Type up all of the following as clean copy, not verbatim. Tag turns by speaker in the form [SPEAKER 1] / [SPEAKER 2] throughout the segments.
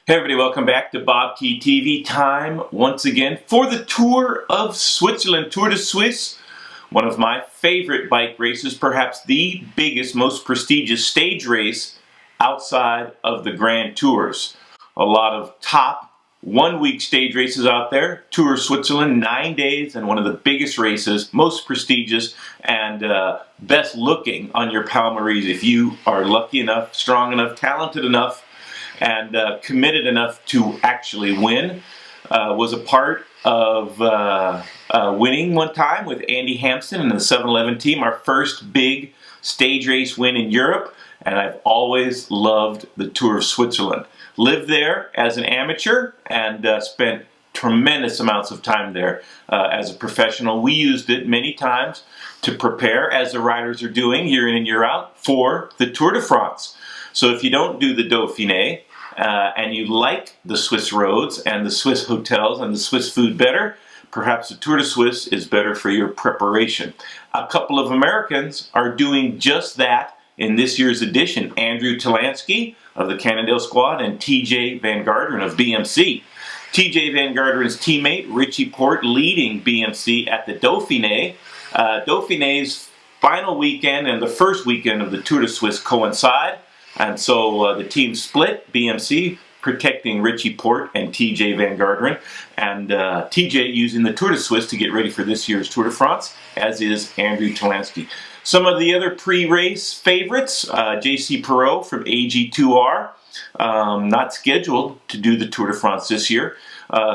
[SPEAKER 1] Hey everybody, welcome back to BobkeTV. Time once again for the Tour of Switzerland, Tour de Suisse, one of my favorite bike races, perhaps the biggest, most prestigious stage race outside of the Grand Tours. A lot of top one-week stage races out there. Tour of Switzerland, 9 days, and one of the biggest races, most prestigious, and best looking on your Palmares if you are lucky enough, strong enough, talented enough, and committed enough to actually win. Was a part of winning one time with Andy Hampson and the 711 team, our first big stage race win in Europe, and I've always loved the Tour of Switzerland. Lived there as an amateur and spent tremendous amounts of time there as a professional. We used it many times to prepare, as the riders are doing year in and year out, for the Tour de France. So if you don't do the Dauphiné, and you like the Swiss roads and the Swiss hotels and the Swiss food better, perhaps the Tour de Suisse is better for your preparation. A couple of Americans are doing just that in this year's edition. Andrew Talansky of the Cannondale squad and TJ Van Garderen of BMC. TJ Van Garderen's teammate Richie Porte leading BMC at the Dauphiné. Dauphiné's final weekend and the first weekend of the Tour de Suisse coincide. And so the team split, BMC protecting Richie Porte and TJ Van Garderen, and TJ using the Tour de Suisse to get ready for this year's Tour de France, as is Andrew Talansky. Some of the other pre-race favorites, JC Perot from AG2R, not scheduled to do the Tour de France this year.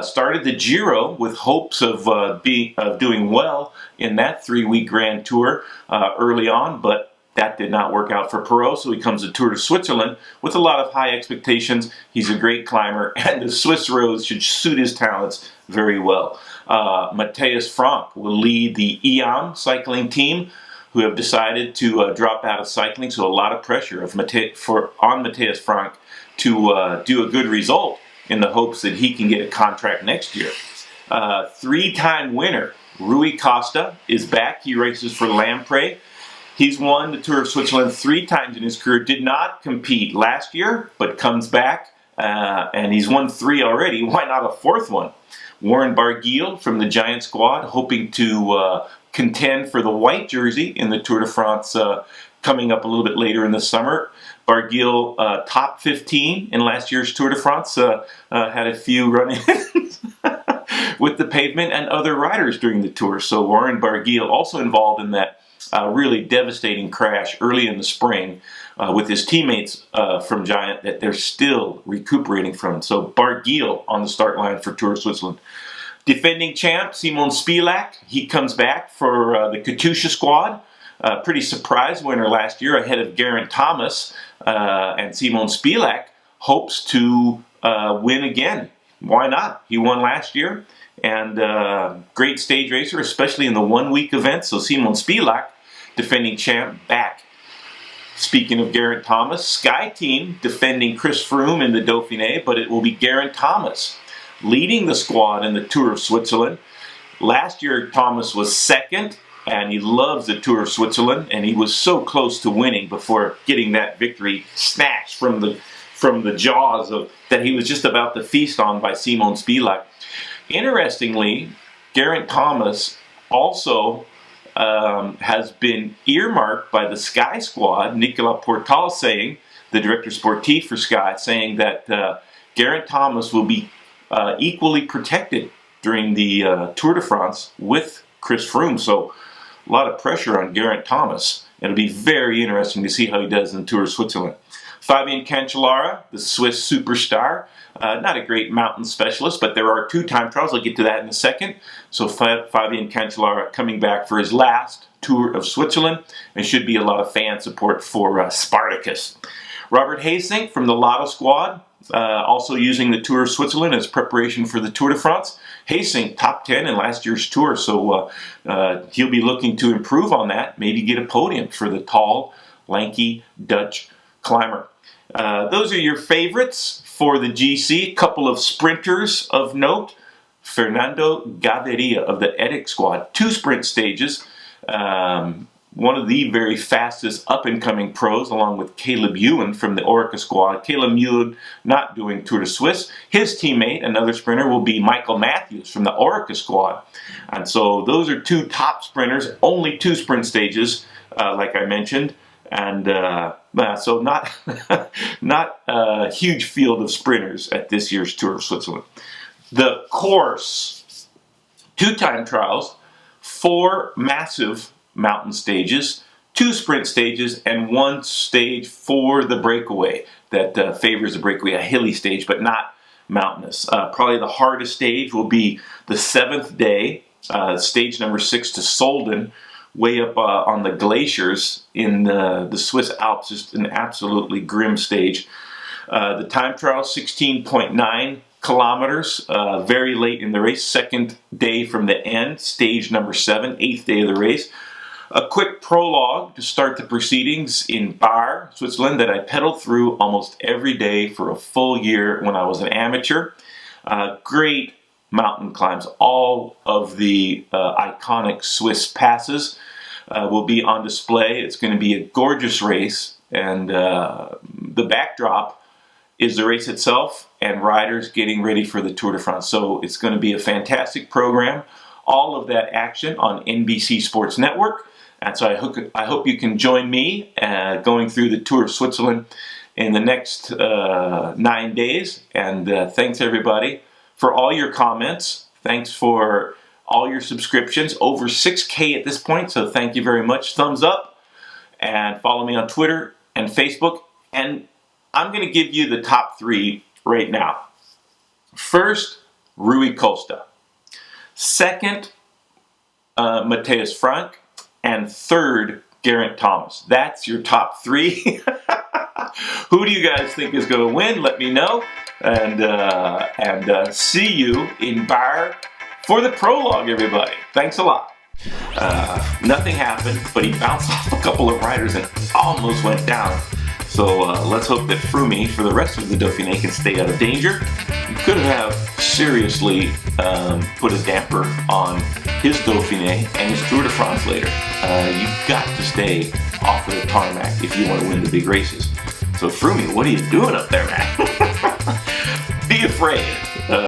[SPEAKER 1] Started the Giro with hopes of doing well in that 3-week Grand Tour early on, but that did not work out for Perot, so he comes to Tour de Switzerland with a lot of high expectations. He's a great climber, and the Swiss roads should suit his talents very well. Matthias Frank will lead the EAM cycling team, who have decided to drop out of cycling, so a lot of pressure on Matthias Frank to do a good result in the hopes that he can get a contract next year. 3-time winner Rui Costa is back. He races for Lamprey. He's won the Tour of Switzerland 3 times in his career, did not compete last year, but comes back, and he's won 3 already. Why not a 4th one? Warren Barguil from the Giant Squad, hoping to contend for the white jersey in the Tour de France coming up a little bit later in the summer. Barguil, top 15 in last year's Tour de France, had a few run-ins with the pavement and other riders during the Tour. So Warren Barguil also involved in that really devastating crash early in the spring with his teammates from Giant that they're still recuperating from. So Barguil on the start line for Tour of Switzerland. Defending champ Simon Spilak, he comes back for the Katusha squad. Pretty surprise winner last year ahead of Geraint Thomas, and Simon Spilak hopes to win again. Why not? He won last year, and great stage racer, especially in the one-week event. So Simon Spilak, defending champ, back. Speaking of Geraint Thomas, Sky Team defending Chris Froome in the Dauphiné, but it will be Geraint Thomas leading the squad in the Tour of Switzerland. Last year, Thomas was 2nd, and he loves the Tour of Switzerland, and he was so close to winning before getting that victory snatched from the jaws of that he was just about to feast on by Simon Spilak. Interestingly, Geraint Thomas also has been earmarked by the Sky squad, Nicolas Portal saying, the director sportif for Sky, saying that Geraint Thomas will be equally protected during the Tour de France with Chris Froome. So a lot of pressure on Geraint Thomas. It'll be very interesting to see how he does in the Tour of Switzerland. Fabian Cancellara, the Swiss superstar, not a great mountain specialist, but there are 2 time trials. I'll get to that in a second. So Fabian Cancellara coming back for his last Tour of Switzerland, and should be a lot of fan support for Spartacus. Robert Haysink from the Lotto squad, also using the Tour of Switzerland as preparation for the Tour de France. Haysink, top 10 in last year's Tour, so he'll be looking to improve on that, maybe get a podium for the tall, lanky Dutch climber. Those are your favorites for the GC. A couple of sprinters of note. Fernando Gaviria of the Edic squad. 2 sprint stages. one of the very fastest up-and-coming pros, along with Caleb Ewan from the Orica squad. Caleb Ewan not doing Tour de Suisse. His teammate, another sprinter, will be Michael Matthews from the Orica squad. And so those are two top sprinters, only 2 sprint stages, like I mentioned. And so not, not a huge field of sprinters at this year's Tour of Switzerland. The course, 2 time trials, 4 massive mountain stages, 2 sprint stages, and 1 stage for the breakaway that favors the breakaway, a hilly stage, but not mountainous. Probably the hardest stage will be the 7th day, stage number 6 to Solden, way up on the glaciers in the Swiss Alps. Just an absolutely grim stage. The time trial, 16.9 kilometers, very late in the race, 2nd day from the end, stage number 7, 8th day of the race. A quick prologue to start the proceedings in Bar, Switzerland, that I pedaled through almost every day for a full year when I was an amateur. Great mountain climbs. All of the iconic Swiss passes will be on display. It's going to be a gorgeous race, and the backdrop is the race itself and riders getting ready for the Tour de France. So it's going to be a fantastic program. All of that action on NBC Sports Network. And so I hope you can join me going through the Tour of Switzerland in the next 9 days. And thanks everybody for all your comments. Thanks for all your subscriptions. Over 6K at this point, so thank you very much. Thumbs up, and follow me on Twitter and Facebook. And I'm going to give you the top 3 right now. First, Rui Costa. Second, Matthias Frank. And third, Geraint Thomas. That's your top 3. Who do you guys think is going to win? Let me know. And see you in Bar for the prologue, everybody. Thanks a lot. Nothing happened, but he bounced off a couple of riders and almost went down. So let's hope that Froome, for the rest of the Dauphiné, can stay out of danger. He could have seriously put a damper on his Dauphiné and his Tour de France later. You've got to stay off of the tarmac if you want to win the big races. So Froome, what are you doing up there, man? Be afraid.